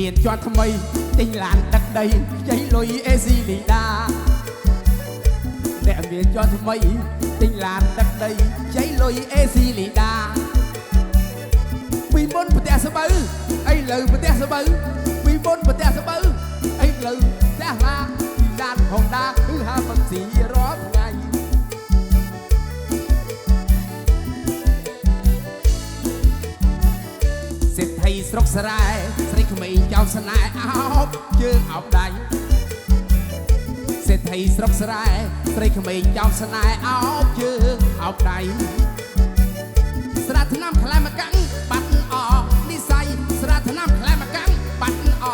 មានជាន់ថ្មីទិញឡានដឹកដីជ័យលុយអេស៊ីលីដាអ្នកមានជាន់ថ្មីទិញឡានដឹកដីជ័យលុយអេស៊ីលីដាពីមុនប្រទេសស្បូវអីលើប្រទេសស្បូវពីមុនប្រទេសស្បូវអីលើផ្ទះឡាពីឡានហុងដាគឺហាមិនស៊ីរាល់ថ្ងៃសេដ្ឋីស្រុកស្រែស្រីក្មេងចៅស្នេហ៍អោបជើងអោបដៃសេដ្ឋីស្រុកស្រែស្រីក្មេងចៅស្នេហ៍អោបជើងអោបដៃស្រាថ្នាំខ្លែមកកាំងបាត់អនិស័យស្រាថ្នាំខ្លែមកកាំងបាត់អ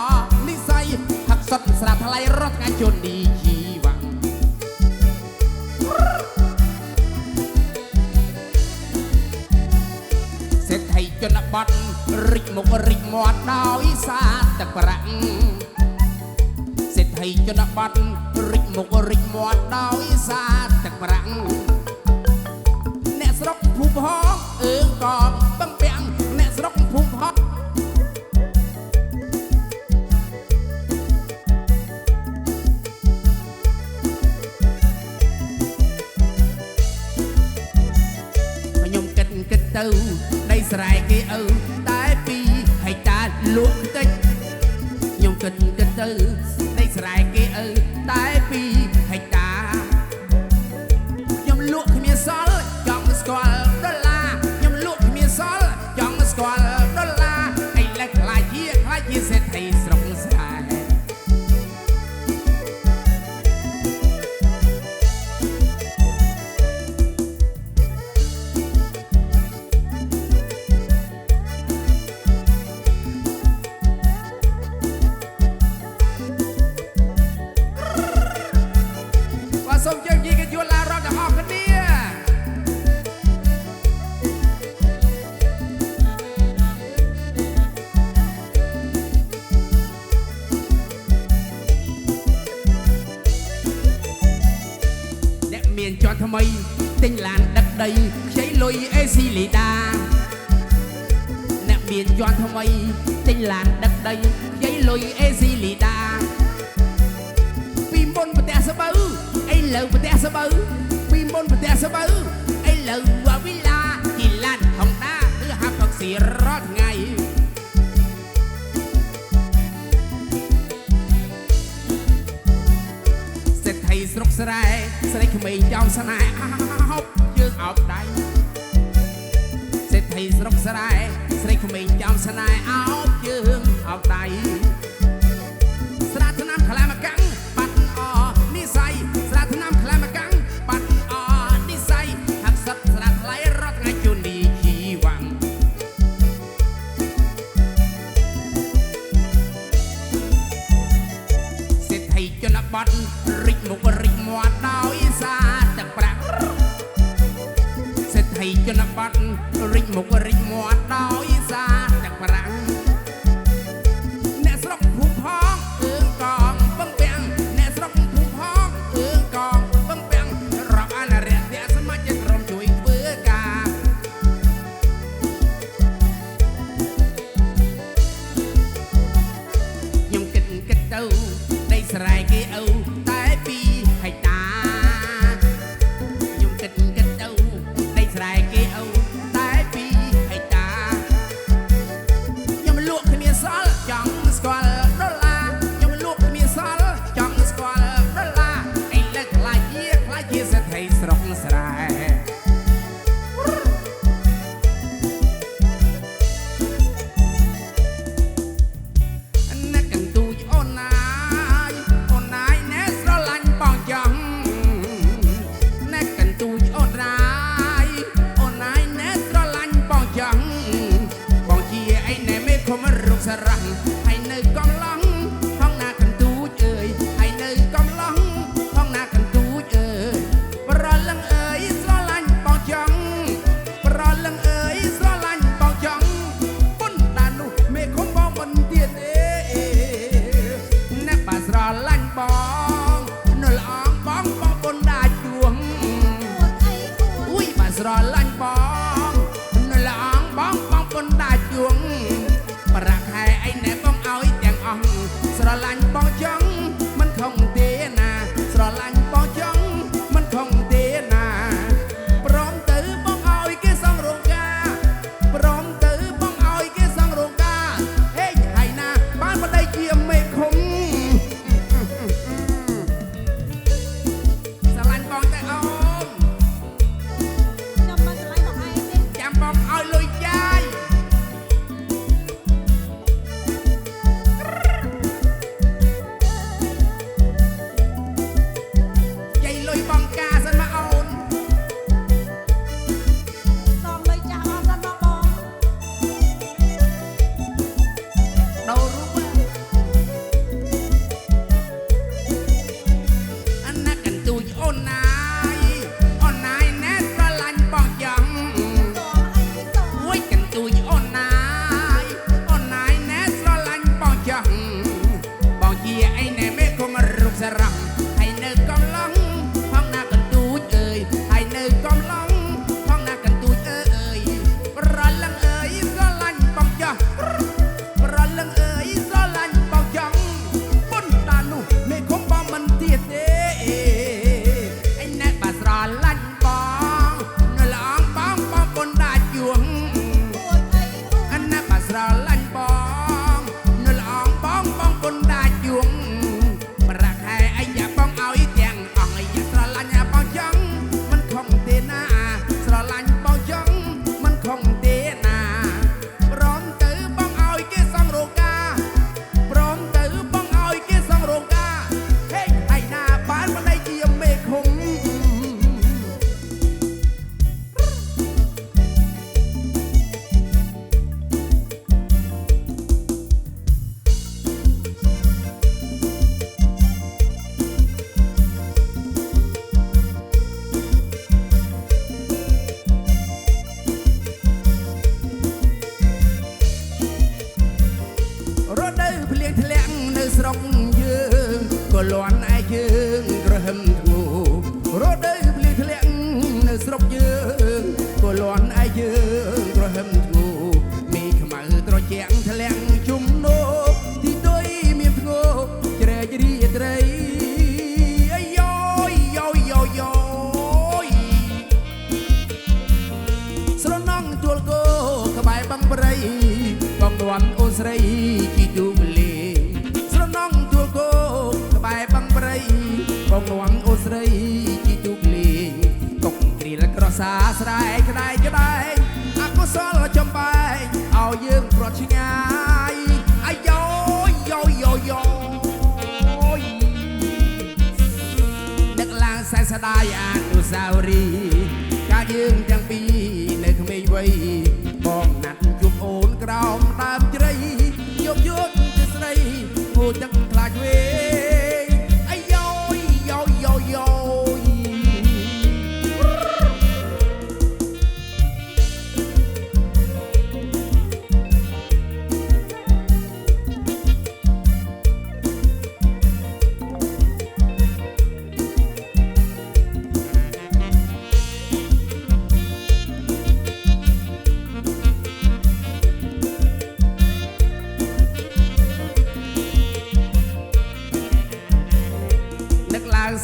និស័យហាក់សុតស្រាថ្លៃរត់ថ្ងៃជន់ឌីជីវ៉ាសេដ្ឋីជនបទរិចមុខរិចមាត់ដោយសារទឹកប្រាក់សេដ្ឋីជនបទរិចមុខរិចមាត់ដោយសារទឹកប្រាក់អ្នកស្រុកភូមិហងអើងក៏បំពាំងអ្នកស្រុកភូមិហងខ្ញុំគិតទៅដីស្រែគេឪតែ2ហិកតាលក់តិចខ្ញុំគិតទៅដីស្រែគេឪតែ2ហិកតាខ្ញុំលក់គ្មានសល់ចង់ស្គាល់ដុល្លារខ្ញុំលក់គ្មានសល់ចង់ស្គាល់ដុល្លារឥឡូវខ្លាចជាសេដ្ឋីស្រុកស្រែសូមជើងយីកយល់ឡារត់ទាំងអស់គ្នាអ្នកមានជាន់ថ្មីទិញឡានដឹកដីខ្ចីលុយអេស៊ីលីដាអ្នកមានជាន់ថ្មីទិញឡានដឹកដីខ្ចីលុយអេស៊ីលីដាពីមុនប្រទេសស្បូវឥឡូវប្រទេសស្បូវពីមុនប្រទេសស្បូវឥឡូវវិឡាជីឡានហុងដាគឺហាប់ផឹកស៊ីរាល់ថ្ងៃសេដ្ឋីស្រុកស្រែស្រីក្មេងចៅស្នេហ៍អោបជើងអោបដៃសេដ្ឋីស្រុកស្រែស្រីក្មេងចៅស្នេហ៍អោបជើងអោបដៃស្រាថ្នាំខ្លែមកកាំងបាត់អនិស័យស្រាថ្នាំខ្លែមកកាំងបាត់អនិស័យហាក់សុតស្រាថ្លៃរត់ថ្ងៃជន់ឌីជីវ៉ាំសេដ្ឋីជនបទរិចមុខរិចមាត់ដោយសារទឹកប្រាក់សេដ្ឋីជនបទរិចមុខរិចមាត់ដោយសារទឹកប្រាក់អ្នកស្រុកភូមិផងអើងកងបំពាំងអ្នកស្រុកភូមិផងអើងកងបំពាំងរាប់អានរយៈសមាជិកក្រុមជួយធ្វើការខ្ញុំគិតទៅដីស្រែគេឪតែ2ហិកតាខ្ញុំគិតទៅដីស្រែគេឪតែ2ហិកតាខ្ញុំលក់គ្មានសល់ចង់ស្គាល់ដុល្លារខ្ញុំលក់គ្មានសល់ចង់ស្គាល់ដុល្លារឥឡូវខ្លាចជាសេដ្ឋីស្រុកស្រែអ្នកកន្ទូចអូនណាយណែស្រឡាញ់បងចង់អ្នកកន្ទូចអូនណាយណែស្រឡាញ់បងចង់បងជាអីណែមេឃុំរុកសារ៉ាំងហើយនៅកំឡុងហងណាកន្ទូចអើយហើយនៅកំឡុងហងណាកន្ទូចអើយប្រលឹងអើយស្រឡាញ់បងចង់ប្រលឹងអើយស្រឡាញ់បងចង់ពុនដានោះមេឃុំបងមិនទៀតទេអ្នកបាស្រឡាញ់បងនៅល្អងបងពុនដាជួងអុយបាស្រឡាញ់បងនៅល្អងបងពុនដាជួងប្រាក់ខែអីណែបងឲ្យទាំងអ ស្រណងជួលគោក្បែរបឹងព្រៃបងដួនអូនស្រីជីទូកលេស្រណងជួលគោក្បែរបឹងព្រៃបងដួនអូនស្រីជីទូកលេកុកគ្រីលក្រសាស្រែកក្តែកក្តែអកុសលចំបែកឲ្យយើងប្រត់ឆ្ងាយអាយយោនឹកឡើងសែនស្ដាយអនុស្សាវរីយ៍កាលយើងទាំងពីរនៅក្មេងវ័យបងណាត់ជួបអូនក្រោមដើមជ្រៃយកជាស្រីងូទឹកខ្លាចវេអាយយោ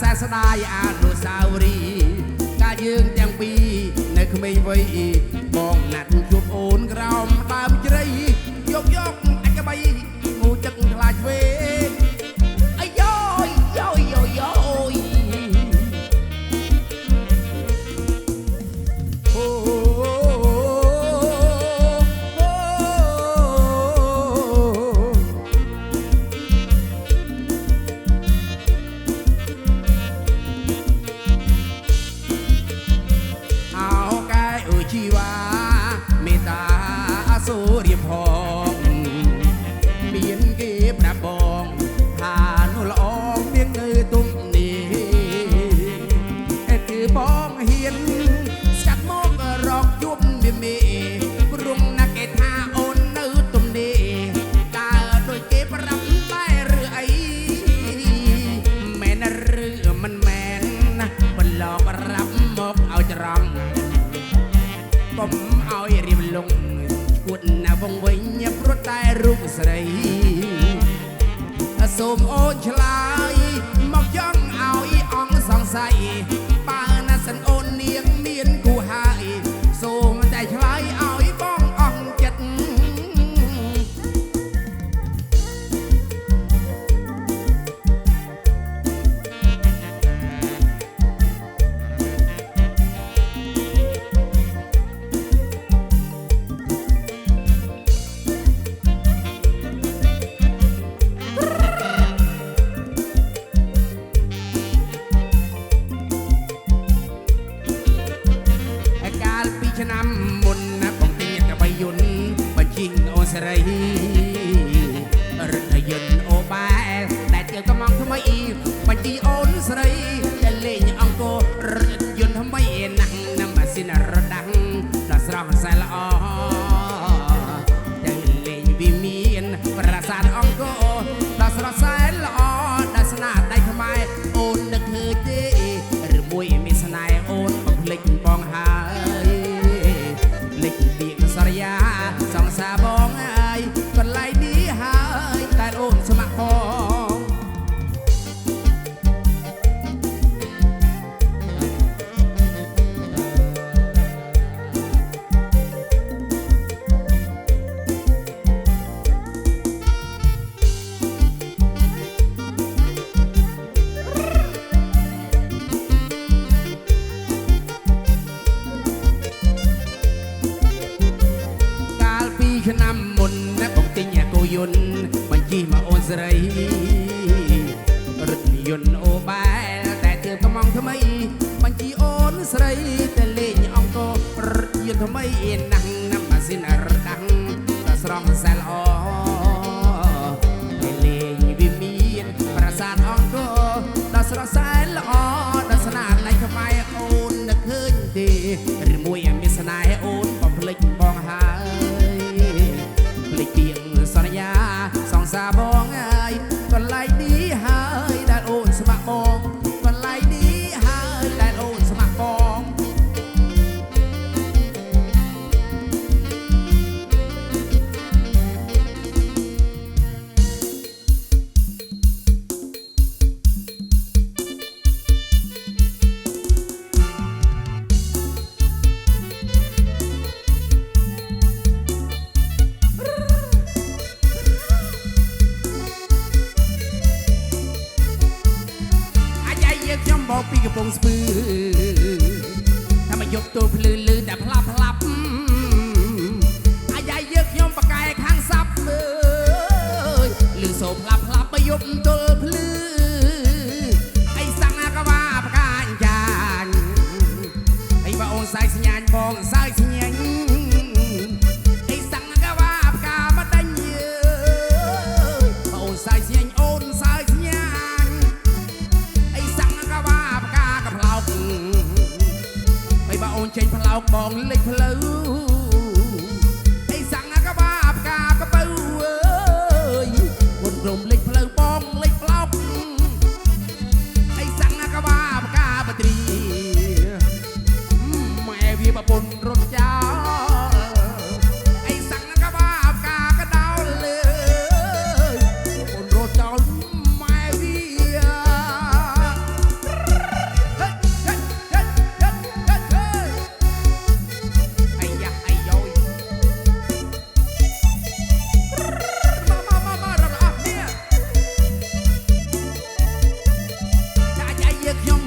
សែនស្ដាយអនុស្សាវរីយ៍កាលយើងទាំងពីរនៅក្មេងវ័យបងណាត់ជួបអូនក្រោមដើមជ្រៃយកអាចក្បៃងូទឹកខ្លាចវេអាយយោជីវ៉ាមេតាសូរៀបផងមានគេប្រាប់បងថានោះល្អមាននៅទុំនេះគឺបងហ៊ានស្កាត់មករកជួបមេព្រមណាគេថាអូននៅទុំនេះតើដូចគេប្រាប់តែឬអីមែនឬមិនមែនណាបន្លកប្រាប់មកឲ្យច្រឡំកុំឲ្យរៀបលងឈួតណាវងវិញព្រោះតែរូបស្រីសូមអូនឆ្លើយមកចង់ឲ្យអង្គសង្ស័យបើណាសិនអូននាងមានគូហើយសូមតែឆ្លើយឲ្យបងអង្គចិត្តឆ្នាំមុនណាបងទីកបយន្តបញ្ជីងអូស្រីរថយន្តអូបែដែលទៀវកំងថ្មីបញ្ជីអូនស្រីដែលលេងអង្គរថយន្តថ្មីណាស់ណាំម៉ាស៊ីនរដាំងដល់ស្រស់សែល្អដែលលេងវិមានប្រាសាទអង្គរដល់ស្រស់សែល្អដល់ស្នាដៃខ្មែរអូននឹកឃើញទេឬមួយមានស្នេហ៍អូនបំភ្លេចបងហើយលេចពីសរិយាសង្សារបងហើយកន្លែងនេះហើយតែអូនស្ម័គ្រផងឆ្នាំមុនណាបងទិញគោយន្តបញ្ជីមកអូនស្រីរថយន្តអូបែតែទៀវកំងថ្មីបញ្ជីអូនស្រីតែលេងអង្គរថយន្តថ្មីណាស់ណាំម៉ាស៊ីនរដាំងដល់ស្រស់សែល្អតែលេងវិមានប្រាសាទអង្គរដល់ស្រស់សែល្អដល់ស្នាដៃខ្មែរអូននឹកឃើញទេឬមួយមានស្នេហ៍អូនបំភ្លេចបងហើយភ្លេចពីសន្យាសង្សារបងហើយកន្លែងនេះហើយដែលអូនស្ម័គ្របងកន្លែងនេះហើយដែលអូនស្ម័គ្របង ពីកំពង់ស្ពឺถ้ามาយកទូភ្លឺលឺតែផ្លាប់ផ្លាប់អាយ៉ាយើខ្ញុំបកែខាងសាប់អើយលឺសូផ្លាប់ផ្លាប់មកយកទូភ្លឺអីសាំងណាក៏ว่าបកាញ់ចាញ់អីបើអូនសាយស្ញាញ់បងសាយស្ញាញ់អីសាំងណាក៏ว่าបកាមកដេញបើអូនសាយស្ញាញ់អូនសាយស្ញាញ់អីសាំងណាក៏ว่าបកាក៏ផ្លោកបើអូនចេញផ្លោកបងលេចផ្លូវអីសាំងក៏បាផ្កាក៏បើអើយគុនរំលេចផ្លូវបងលេចផ្លោកអីសាំងក៏បាផ្កាបត្រីម៉ែវាប្រពន្ធរត់ចោលអីសាំងក៏បាផ្កាក៏ដោលលើប្រពន្ធរត់ចោលម៉ែវា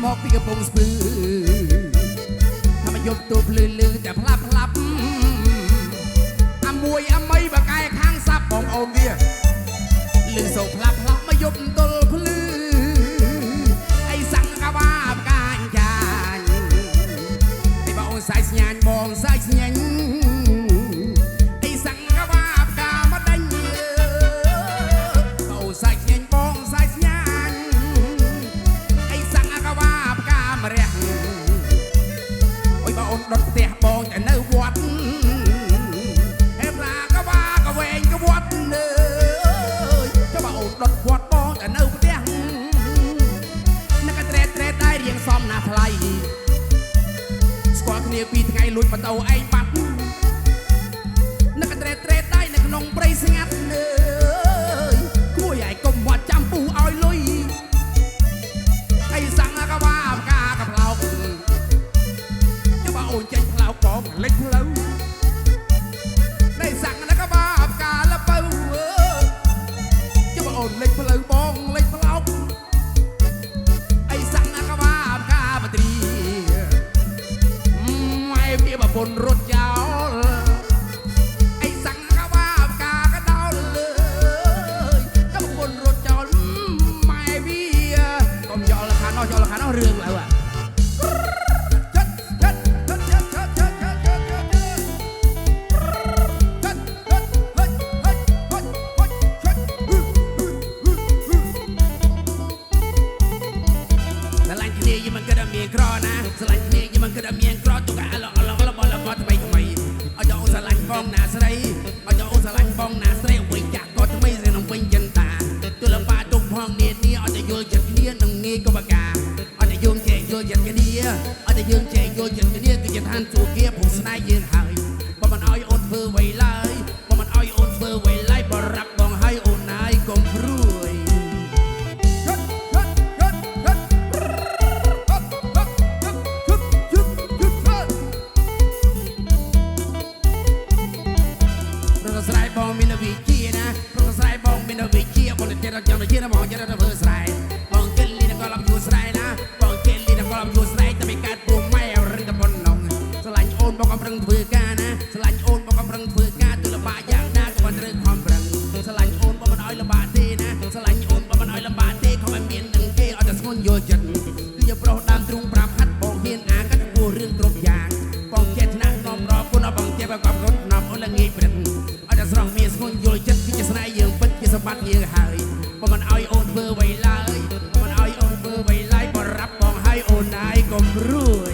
មកពីកំពង់ស្ពឺถ้ามาយកទូភ្លឺលឺតែផ្លាប់ផ្លាប់អាមួយអាមីបកែខាងសាប់បងអូនវាលឺសូផ្លាប់ផ្លាប់មកយកទល់ភ្លឺអីសាំងក៏ว่าបកាញ់ចាញ់អីបើអូនសាយស្ញាញ់បងសាយស្ញាញ់អីសាំងក៏ว่าបកាមកដេញអូនសាយស្ញាញ់បងសាយស្ញាញ់អីសាំងក៏ว่าបកាមរះអុយបើអូនដុតផ្ទះបងតែនៅវត្តហេបឡាក៏ว่าក៏វែងក៏វត្តលើចុះបើអូនដុតវត្តបងតែនៅផ្ទះនឹកត្រេតត្រេតដែររៀងសំណាថ្លៃស្គាល់គ្នាពីថ្ងៃលួចបតោឯងបាត់នឹកត្រេតត្រេតដែរនៅក្នុងព្រៃស្ងាត់លើគួយឯងកុំវត្តចាំពូឲ្យលុយអីសាំងក៏ว่าបកាក៏ផ្លោកចុះបើអូនចេញផ្លោកបងលេចផ្លូវនេះសាំងក៏ว่าបកាលបើចុះបើអូនលេចផ្លូវបងលេចផ្លោកអីសាំងក៏ว่าបកាបត្រីម៉ែវាប្រពន្ធរត់ចោលអីសាំងក៏ว่าបកាក៏ដោលលើចុះប្រពន្ធរត់ចោលម៉ែវាកុំយកលខាននោះយកលខាននោះរឿងឡើយស្រឡាញ់គ្នាយមិនគិតតែមានក្រណាស្រឡាញ់គ្នាយមិនគិតតែមានក្រទុកអាឡងបលបថ្មីថ្មីឲ្យយកអូនស្រឡាញ់បងណាស្រីឲ្យយកអូនស្រឡាញ់បងណាស្រីវិញចាស់ក៏ថ្មីស្រីនឹងវិញចិនតាទលបាទុកផងនានាឲ្យតែយល់ចិត្តគ្នានឹងងាយក៏បកាឲ្យតែយើងចេះយល់ចិត្តគ្នាឲ្យតែយើងចេះយល់ចិត្តគ្នាគឺជាឋានសួគ៌ភូមិស្នេហ៍យើងហើយបើមិនឲ្យអូនធ្វើអ្វីឡើយបើមិនឲ្យអូនធ្វើអ្វីឡើយបរាប់បងឲ្យអូនណាយកុំព្រួយស្រ័យបងមានវិជាណាប្រស្រ័យបងមានវិជាបងទៅចិត្តចាំទៅជាបងចិត្តទៅធ្វើស្រ័យបងគិតលីនក៏ឡំយូស្រ័យណាបងគិតលីនក៏ឡំយូស្រ័យតែមិនកាត់ពូម៉ែរឹងតែប៉ុណ្ណឹងស្រឡាញ់អូនបងកំប្រឹងធ្វើការណាស្រឡាញ់អូនបងកំប្រឹងធ្វើការទលបាក់យ៉ាងណាក៏មិនត្រូវខំប្រឹងស្រឡាញ់អូនបងមិនឲ្យលំបាកទេណាស្រឡាញ់អូនបងមិនឲ្យលំបាកទេខំឲ្យមាននឹងគេឲ្យតែស្ងួនយល់ចិត្តគឺជាប្រុសដើមទ្រូងប្រាប់ហាត់បងហ៊ានអាកាត់ពោះរឿងគ្រប់យ៉ាងបងចេះថ្នាក់នាំរកគុណបងចេះបើកំគាត់នាំអូនល្ងាចព្រឹកស្រស់មានស្ងួនយល់ចិត្តគឺជាស្នេហ៍យើងពិតជាសម្បត្តិយើងហើយបើមិនឲ្យអូនធ្វើអ្វីឡើយបើមិនឲ្យអូនធ្វើអ្វីឡើយបរាប់បងឲ្យអូនណាយកុំរួយ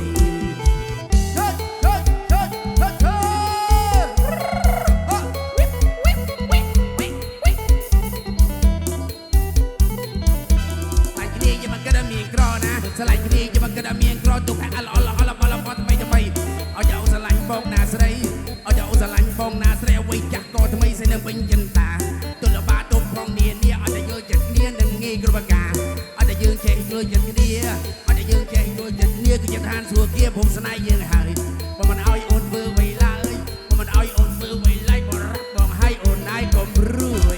ស្រឡាញ់គ្នាយមិនគិតតែមានក្រទុកអាឡបលបថ្មីថ្មីឲ្យយកស្រឡាញ់បងណាស្រីឲ្យយកស្រឡាញ់បងណាស្រីអ្វីចាស់ក៏ថ្មីស្រីនឹងវិញចិនតាទលបាទុកផងនានាឲ្យតែយកចិត្តគ្នានឹងងាយគ្រប់ប្រការឲ្យតែយើងចេះយល់ចិត្តគ្នាឲ្យតែយើងចេះយល់ចិត្តគ្នាគឺជាឋានសួគ៌ភូមិស្នេហ៍យើងហើយបើមិនឲ្យអូនធ្វើអ្វីឡើយបើមិនឲ្យអូនធ្វើអ្វីឡើយបរាប់បងឲ្យអូនណាយកុំរួយ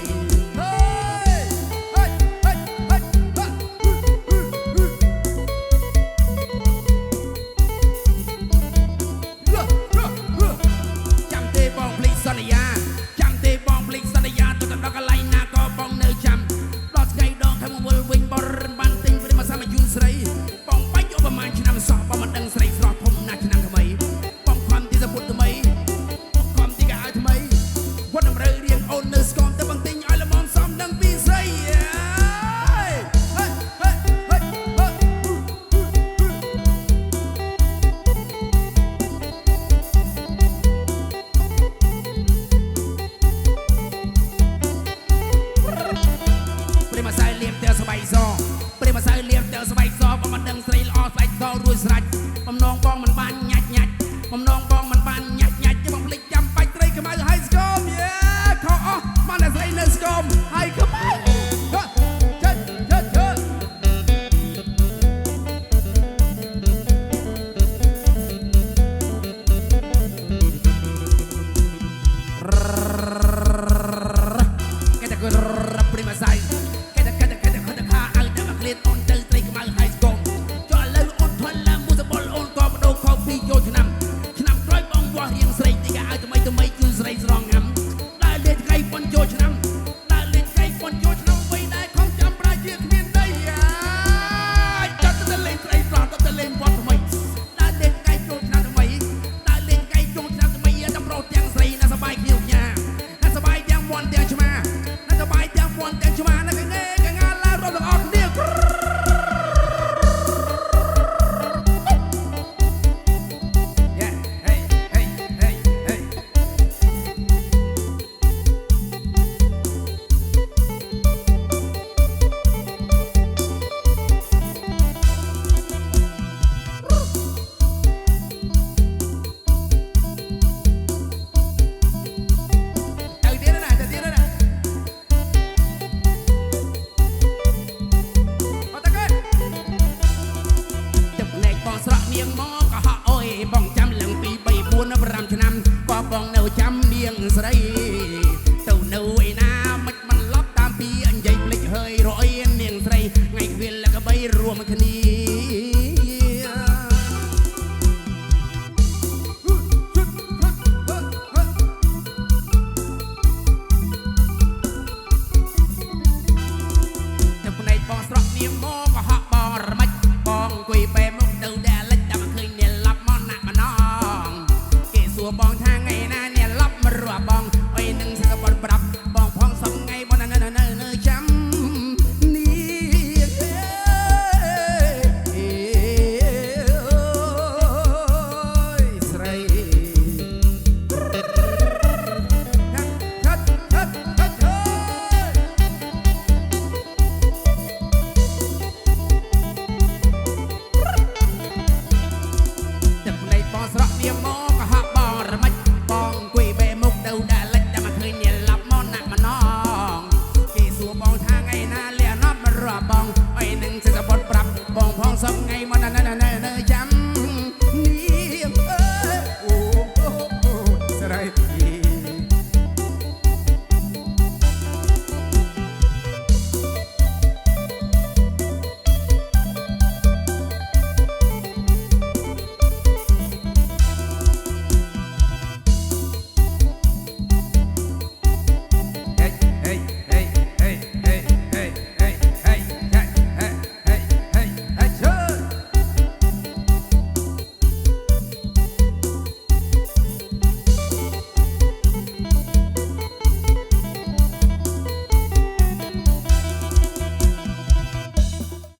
បងនៅចាំនាងស្រីទៅនៅឯណាមិនមិនឡប់តាមពីអញ្ញៃភ្លេចហើយរអីនាងស្រីថ្ងៃគ្វាលកបីរួមគ្នាបងស្រក់នាងមកក៏ហក់បងរមិចបងអង្គុយបែមកទៅដែលលិចតែមិនឃើញអ្នកឡប់មកណាក់ម្ដងគេសួរបងថាថ្ងៃណាអ្នកឡប់មករស់បង